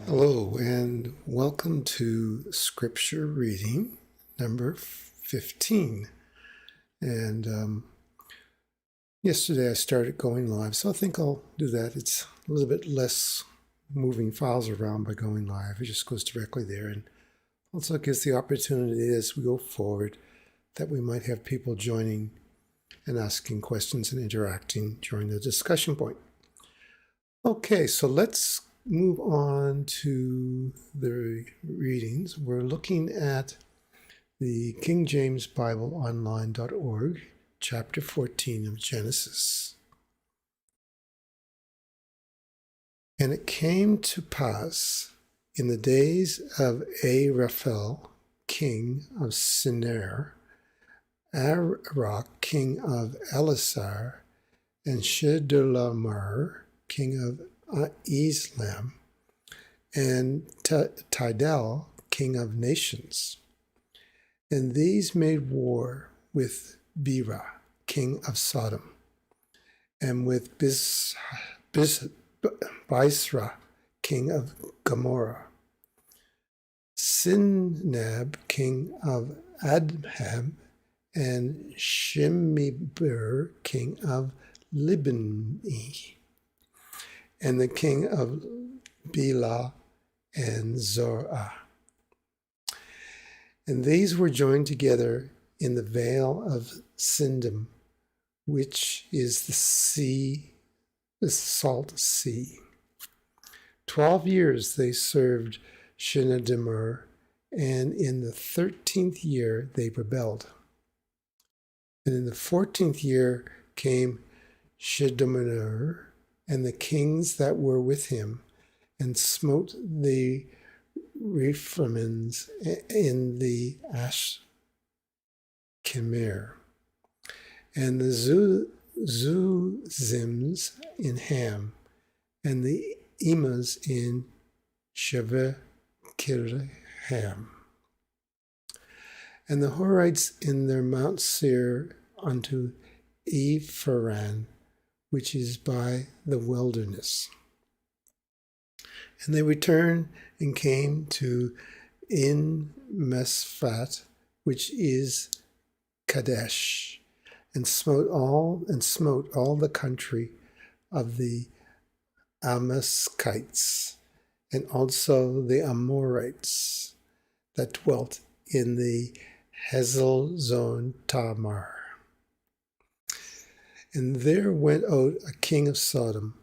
Hello, and welcome to Scripture Reading number 15. And yesterday I started going live, so I think I'll do that. It's a little bit less moving files around by going live. It just goes directly there, and also gives the opportunity as we go forward that we might have people joining and asking questions and interacting during the discussion point. Okay, so let's move on to the readings. We're looking at the King James Bible Online.org, chapter 14 of Genesis. And it came to pass in the days of Araphel, king of Sinir, Arach, king of Elasar, and Chedorlaomer, king of Islam, and Tidal, king of nations. And these made war with Bera, king of Sodom, and with Bisra, king of Gomorrah, Sinab, king of Admah, and Shemibur, king of Libni, and the king of Bela and Zorah. And these were joined together in the vale of Sindim, which is the sea, the salt sea. 12 years they served Shenedimur, and in the 13th year they rebelled. And in the 14th year came Shedorlaomer and the kings that were with him, and smote the Rephaims in the Ashkemer, and the Zuzims in Ham, and the Emas in Shevekirham, and the Horites in their Mount Seir unto Ephraim, which is by the wilderness. And they returned and came to En Mesfat, which is Kadesh, and smote all the country of the Amaskites, and also the Amorites that dwelt in the Hazelzon Tamar. And there went out a king of Sodom,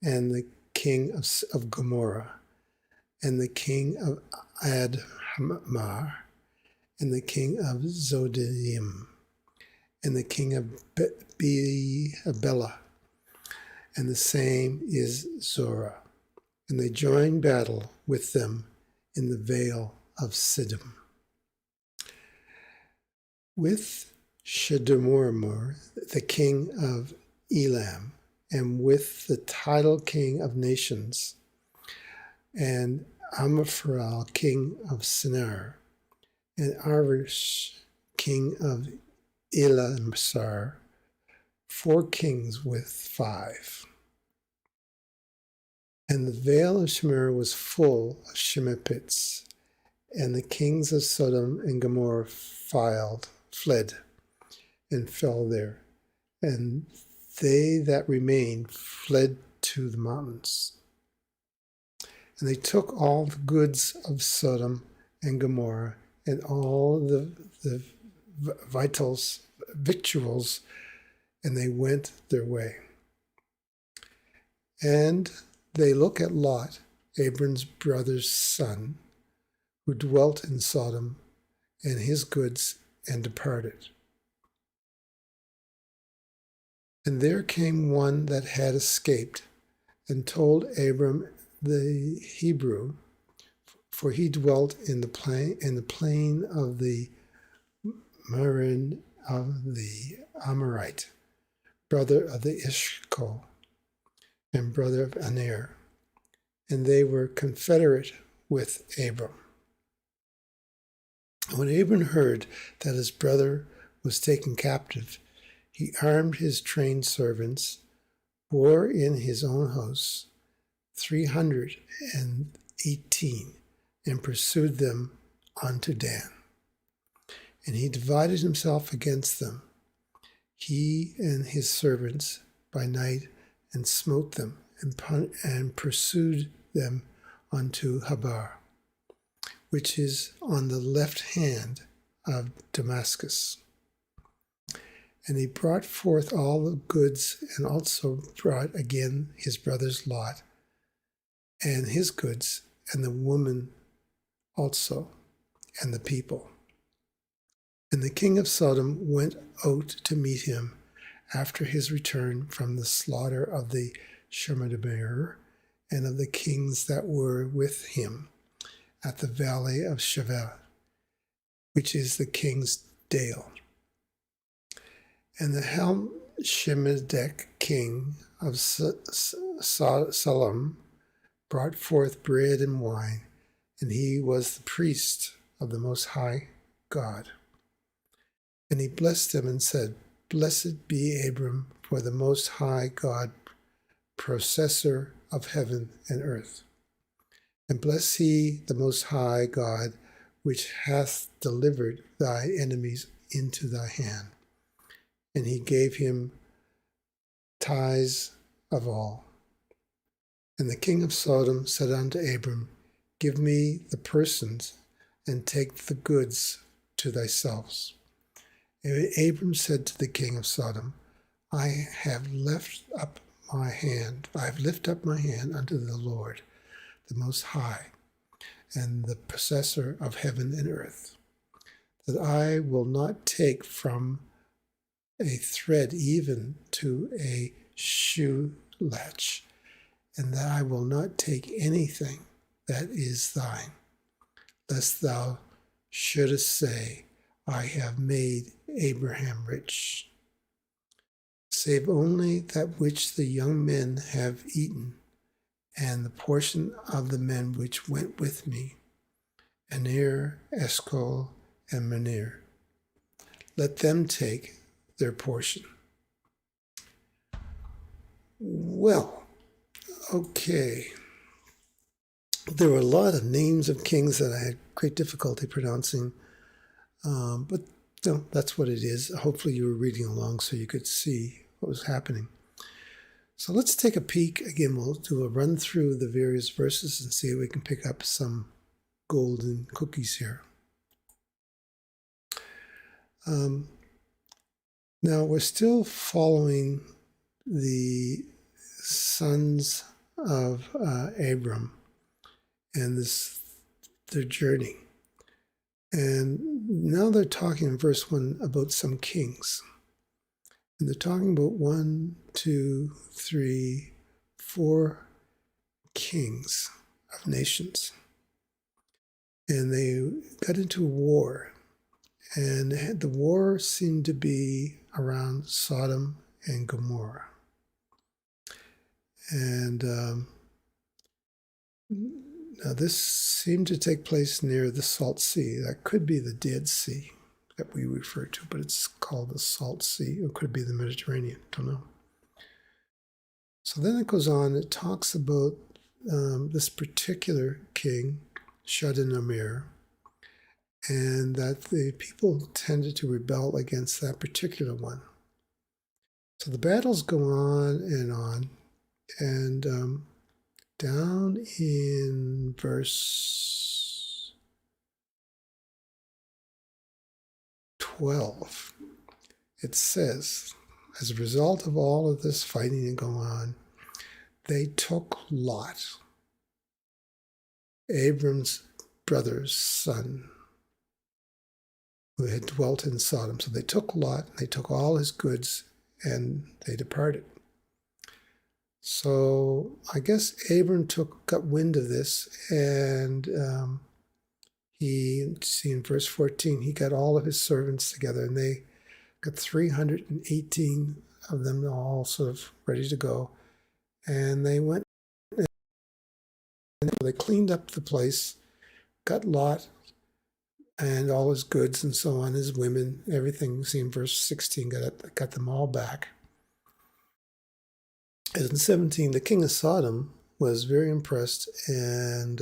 and the king of Gomorrah, and the king of Admah, and the king of Zodayim, and the king of Bela, and the same is Zorah. And they joined battle with them in the vale of Siddim. With Chedorlaomer, the king of Elam, and with the Tidal king of nations, and Amraphel king of Sinir, and Arish king of Elasar, 4 kings with 5. And the vale of Shemer was full of Shemepits, and the kings of Sodom and Gomorrah fled, and fell there, and they that remained fled to the mountains. And they took all the goods of Sodom and Gomorrah, and all the victuals, and they went their way. And they look at Lot, Abram's brother's son, who dwelt in Sodom, and his goods, and departed. And there came one that had escaped, and told Abram the Hebrew, for he dwelt in the plain of the Meron of the Amorite, brother of the Eshcol, and brother of Aner, and they were confederate with Abram. When Abram heard that his brother was taken captive, he armed his trained servants, bore in his own house 300, and 18, and pursued them unto Dan. And he divided himself against them, he and his servants, by night, and smote them, and pursued them unto Habar, which is on the left hand of Damascus. And he brought forth all the goods, and also brought again his brother's Lot, and his goods, and the woman also, and the people. And the king of Sodom went out to meet him after his return from the slaughter of the Shemadaber and of the kings that were with him at the valley of Shaveh, which is the king's dale. And the Helmshemedek king of Salem brought forth bread and wine, and he was the priest of the Most High God. And he blessed him and said, Blessed be Abram for the Most High God, possessor of heaven and earth. And bless he the Most High God, which hath delivered thy enemies into thy hand. And he gave him tithes of all. And the king of Sodom said unto Abram, Give me the persons, and take the goods to thyself. And Abram said to the king of Sodom, I have lifted up my hand unto the Lord, the Most High, and the possessor of heaven and earth, that I will not take from a thread even to a shoe latch, and that I will not take anything that is thine, lest thou shouldest say, I have made Abraham rich, save only that which the young men have eaten, and the portion of the men which went with me, Aner, Eshcol, and Manir. Let them take their portion. Well, okay. There were a lot of names of kings that I had great difficulty pronouncing, but that's what it is. Hopefully you were reading along so you could see what was happening. So let's take a peek. Again, we'll do a run through the various verses and see if we can pick up some golden cookies here. Now we're still following the sons of Abram and their journey. And now they're talking in verse 1 about some kings. And they're talking about 1, 2, 3, 4 kings of nations. And they got into war. And the war seemed to be around Sodom and Gomorrah. And now this seemed to take place near the Salt Sea. That could be the Dead Sea that we refer to, but it's called the Salt Sea. It could be the Mediterranean, don't know. So then it goes on, it talks about this particular king, Shadanamer, and that the people tended to rebel against that particular one. So the battles go on, and down in verse 12, it says, as a result of all of this fighting and going on, they took Lot, Abram's brother's son, who had dwelt in Sodom. So they took Lot, they took all his goods, and they departed. So I guess Abram got wind of this, and he, see in verse 14, he got all of his servants together, and they got 318 of them all sort of ready to go. And they went and they cleaned up the place, got Lot and all his goods and so on, his women, everything. See in verse 16, got them all back. And in 17, the king of Sodom was very impressed, and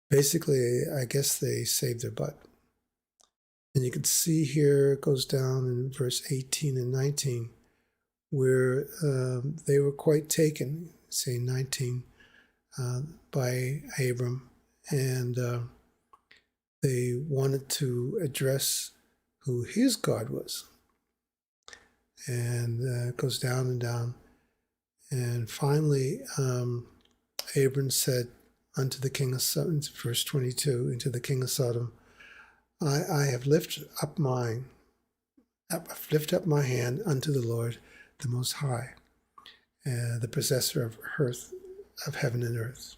basically, I guess they saved their butt. And you can see here, it goes down in verse 18 and 19, where they were quite taken, say 19, by Abram, and they wanted to address who his God was. And it goes down and down. And finally, Abram said unto the king of Sodom, verse 22, into the king of Sodom, I have lifted up my hand unto the Lord, the Most High, the possessor of earth, of heaven and earth.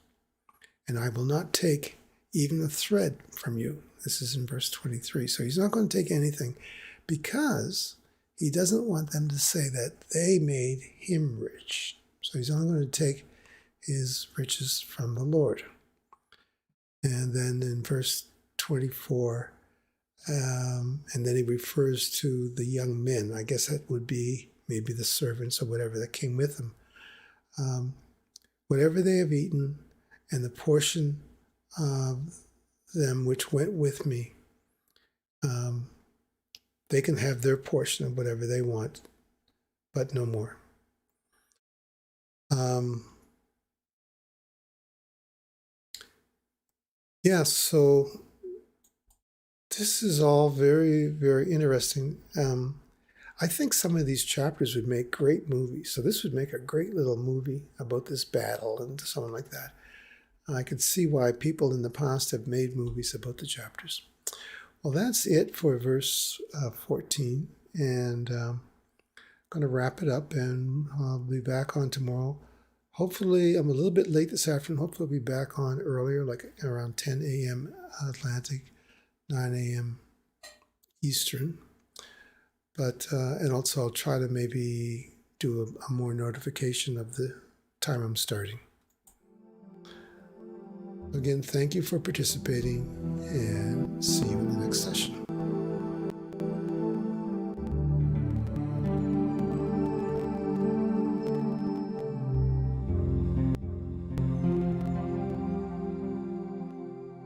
And I will not take even a thread from you. This is in verse 23. So he's not going to take anything because he doesn't want them to say that they made him rich. So he's only going to take his riches from the Lord. And then in verse 24, and then he refers to the young men. I guess that would be maybe the servants or whatever that came with him. Whatever they have eaten, and the portion of them which went with me, they can have their portion of whatever they want, but no more. So this is all very, very interesting. I think some of these chapters would make great movies. So this would make a great little movie about this battle and something like that. I could see why people in the past have made movies about the chapters. Well, that's it for verse 14. And I'm going to wrap it up, and I'll be back on tomorrow. Hopefully, I'm a little bit late this afternoon. Hopefully, I'll be back on earlier, like around 10 a.m. Atlantic, 9 a.m. Eastern. But, and also I'll try to maybe do a more notification of the time I'm starting. Again, thank you for participating, and see you in the next session.